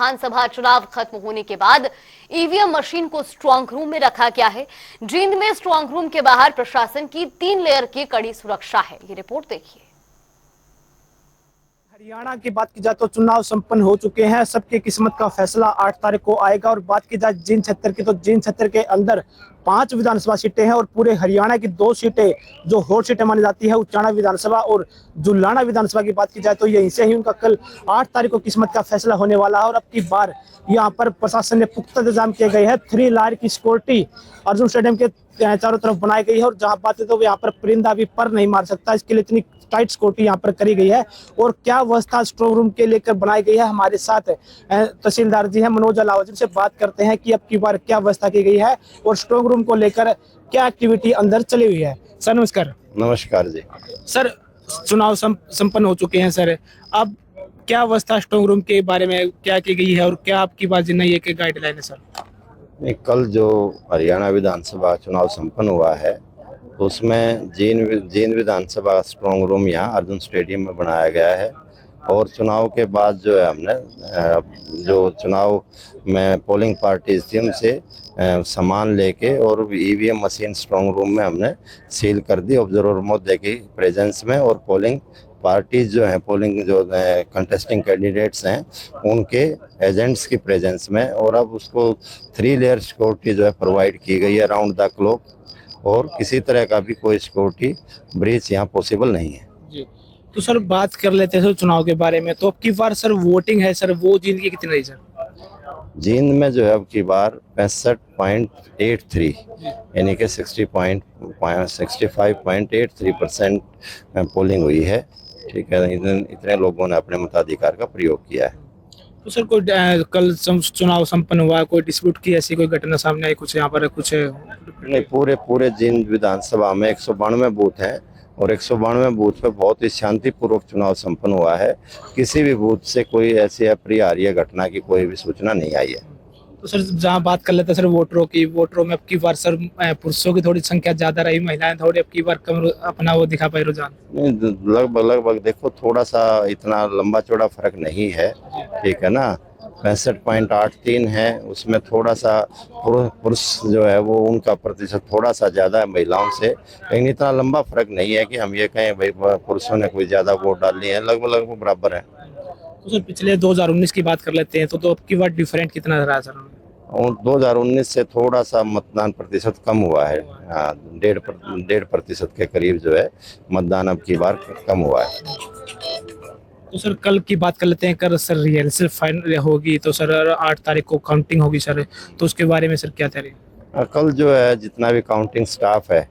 विधानसभा चुनाव खत्म होने के बाद ईवीएम मशीन को स्ट्रांग रूम में रखा गया है। जींद में स्ट्रांग रूम के बाहर प्रशासन की 3 लेयर की कड़ी सुरक्षा है। ये रिपोर्ट देखिए। हरियाणा की बात की जाए तो चुनाव संपन्न हो चुके हैं। सबकी किस्मत का फैसला 8 तारीख को आएगा। और बात की जाए जींद क्षेत्र की तो जींद क्षेत्र के अंदर 5 विधानसभा सीटें हैं और पूरे हरियाणा की 2 सीटें जो हॉट सीटें मानी जाती है, उचाना विधानसभा और जुलाना विधानसभा की बात की जाए तो यहीं से ही उनका कल 8 तारीख को किस्मत का फैसला होने वाला है। और अब की बार यहाँ पर प्रशासन ने पुख्ता इंतजाम किए गए हैं। 3 लाइन की सिक्योरिटी अर्जुन स्टेडियम के चारों तरफ बनाई गई है। और जहां बात है तो यहाँ पर परिंदा भी पर नहीं मार सकता, इसके लिए इतनी टाइट सिक्योरिटी यहाँ पर करी गई है। और क्या व्यवस्था स्ट्रांग रूम के लेकर बनाई गई है, हमारे साथ तहसीलदार जी हैं मनोज अलावा, जिनसे बात करते हैं कि अब की बार क्या व्यवस्था की गई है और स्ट्रांग रूम को लेकर क्या एक्टिविटी अंदर चली हुई है। सर नमस्कार। नमस्कार जी। सर चुनाव संपन्न हो चुके हैं सर, अब क्या व्यवस्था स्ट्रांग रूम के बारे में क्या की गई है और क्या आपकी बात नहीं है कि गाइडलाइन है सर? कल जो हरियाणा विधानसभा चुनाव संपन्न हुआ है उसमें जींद विधानसभा स्ट्रांग रूम यहाँ अर्जुन स्टेडियम में बनाया गया है। और चुनाव के बाद जो है हमने जो चुनाव में पोलिंग पार्टीज थी उनसे सामान लेके और ईवीएम मशीन स्ट्रांग रूम में हमने सील कर दी ऑब्जर्वर मोदी की प्रेजेंस में। और पोलिंग पार्टीज जो हैं, पोलिंग जो कंटेस्टिंग कैंडिडेट्स हैं, उनके एजेंट्स की प्रेजेंस में। और अब उसको 3 लेयर सिक्योरिटी जो है प्रोवाइड की गई है राउंड द क्लॉक, और किसी तरह का भी कोई सिक्योरिटी ब्रीच यहाँ पॉसिबल नहीं है जी। तो सर बात कर लेते हैं चुनाव के बारे में, तो अब की बार सर वोटिंग है सर, वो जींद की कितनी रही सर? जींद में जो है अब की बार 65.83 यानी कि 65.83% पोलिंग हुई है। ठीक है, इतने लोगों ने अपने मताधिकार का प्रयोग किया है। तो सर कोई कल चुनाव संपन्न हुआ, कोई डिस्प्यूट की ऐसी कोई घटना सामने आई कुछ यहाँ पर कुछ? नहीं, पूरे जींद विधानसभा में 192 बूथ हैं और 192 बूथ पे बहुत ही शांतिपूर्वक चुनाव संपन्न हुआ है। किसी भी बूथ से कोई ऐसी अपरिहार्य घटना की कोई भी सूचना नहीं आई है। तो सर जहाँ बात कर लेते हैं सर वोटरों की, वोटरों में अब की बार सर पुरुषों की थोड़ी संख्या ज्यादा रही, महिलाएं थोड़ी अब की बार कम अपना वो दिखा पाई रुझान? लगभग देखो थोड़ा सा इतना लंबा चौड़ा फर्क नहीं है। ठीक है ना, 65.83 है, उसमें थोड़ा सा पुरुष जो है वो उनका प्रतिशत थोड़ा सा ज्यादा है महिलाओं से, लेकिन इतना लंबा फर्क नहीं है कि हम ये कहें भाई पुरुषों ने कोई ज्यादा वोट डाल लिए हैं। लगभग बराबर है। तो सर पिछले 2019 की बात कर लेते हैं तो अब की बार डिफरेंट कितना रहा सर? और 2019 से थोड़ा सा मतदान प्रतिशत कम हुआ है। 1.5% के करीब जो है मतदान अब की बार कम हुआ है। तो सर कल की बात कर लेते हैं, कल सर रिहर्सल फाइनल होगी तो सर 8 तारीख को काउंटिंग होगी सर, तो उसके बारे में सर क्या तैयारी? कल जो है जितना भी काउंटिंग स्टाफ है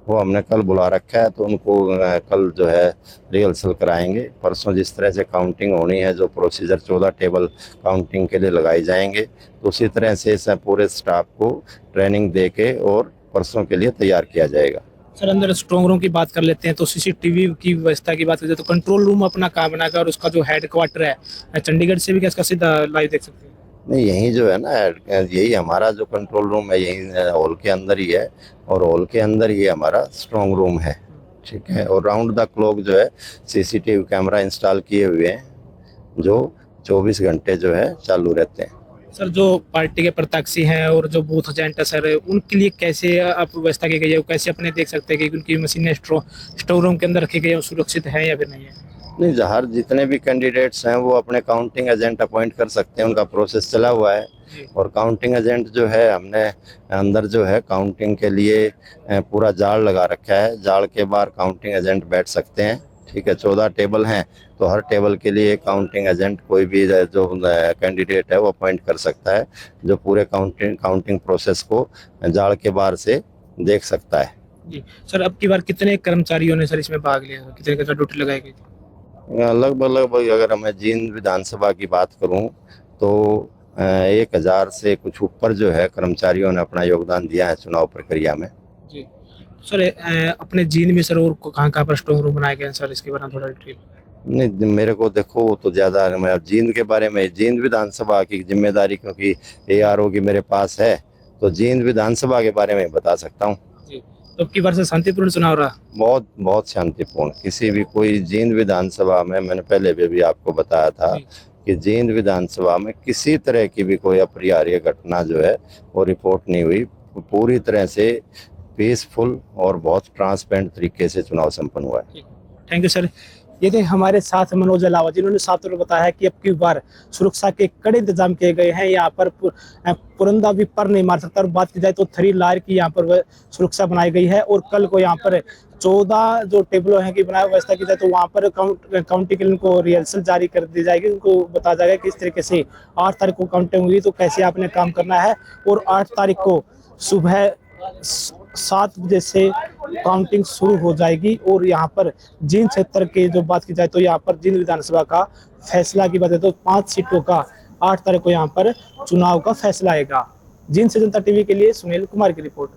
वो हमने कल बुला रखा है, तो उनको कल जो है रिहर्सल कराएंगे। परसों जिस तरह से काउंटिंग होनी है, जो प्रोसीजर 14 टेबल काउंटिंग के लिए लगाए जाएंगे, तो उसी तरह से इस पूरे स्टाफ को ट्रेनिंग दे के और परसों के लिए तैयार किया जाएगा। सर अंदर स्ट्रांग रूम की बात कर लेते हैं तो सीसीटीवी की व्यवस्था की बात करें तो कंट्रोल रूम अपना कहाँ बनाकर, और उसका जो हेड क्वार्टर है चंडीगढ़ से भी क्या इसका सीधा लाइव देख सकते हैं? नहीं, यही जो है ना, यही हमारा जो कंट्रोल रूम है यही हॉल के अंदर ही है, और हॉल के अंदर ही हमारा स्ट्रांग रूम है। ठीक है, और राउंड द क्लॉक जो है सीसीटीवी कैमरा इंस्टॉल किए हुए हैं जो 24 घंटे जो है चालू रहते हैं। सर जो पार्टी के प्रत्याशी हैं और जो बूथ एजेंट है सर, उनके लिए कैसे आप व्यवस्था की गई है, कैसे अपने देख सकते हैं कि उनकी मशीनें स्टोर रूम के अंदर रखी गई है, सुरक्षित है या फिर नहीं है? नहीं, जहाँ जितने भी कैंडिडेट्स हैं वो अपने काउंटिंग एजेंट अपॉइंट कर सकते हैं, उनका प्रोसेस चला हुआ है। और काउंटिंग एजेंट जो है हमने अंदर जो है काउंटिंग के लिए पूरा जाल लगा रखा है, जाल के बाहर काउंटिंग एजेंट बैठ सकते हैं। ठीक है, 14 टेबल हैं तो हर टेबल के लिए काउंटिंग एजेंट कोई भी जो कैंडिडेट है वो अपॉइंट कर सकता है, जो पूरे काउंटिंग प्रोसेस को जाल के बाहर से देख सकता है। जी सर, अब की बार कितने कर्मचारियों ने सर इसमें भाग लिया, कितने ड्यूटी लगाई गई? लगभग अगर मैं जींद विधानसभा की बात करूं तो 1000 से कुछ ऊपर जो है कर्मचारियों ने अपना योगदान दिया है चुनाव प्रक्रिया में। जी सर, अपने जींद में सर और कहाँ पर स्ट्रांग रूम बनाए गए हैं सर, इसके बारे में थोड़ा डिटेल? नहीं, मेरे को देखो वो तो ज़्यादा, मैं जींद के बारे में, जींद विधानसभा की जिम्मेदारी क्योंकि ARO की मेरे पास है, तो जींद विधानसभा के बारे में बता सकता हूँ। तो अब की बार से शांतिपूर्ण चुनाव रहा? बहुत शांतिपूर्ण। किसी भी कोई जींद विधानसभा में, मैंने पहले भी आपको बताया था कि जींद विधानसभा में किसी तरह की भी कोई अपरिहार्य घटना जो है वो रिपोर्ट नहीं हुई। पूरी तरह से पीसफुल और बहुत ट्रांसपेरेंट तरीके से चुनाव संपन्न हुआ है। Thank you sir. ये थे हमारे साथ मनोज अलावा, जिन्होंने साफ तौर पर बताया कि अब की बार सुरक्षा के कड़े इंतजाम किए गए हैं। यहाँ पर पुरंदा भी पर नहीं मार सकता। और बात की जाए तो 3 लायर की यहाँ पर सुरक्षा बनाई गई है। और कल को यहाँ पर 14 जो टेबलों हैं की बनाया व्यवस्था की जाए, तो वहाँ पर काउंटिंग के लिए उनको रिहर्सल जारी कर दी जाएगी। उनको बताया जाएगा किस तरीके से 8 तारीख को काउंटिंग हुई तो कैसे आपने काम करना है। और 8 तारीख को सुबह 7 बजे से काउंटिंग शुरू हो जाएगी। और यहाँ पर जींद क्षेत्र की जो बात की जाए तो यहाँ पर जींद विधानसभा का फैसला की बात है तो 5 सीटों का 8 तारीख को यहाँ पर चुनाव का फैसला आएगा। जींद से जनता टीवी के लिए सुनील कुमार की रिपोर्ट।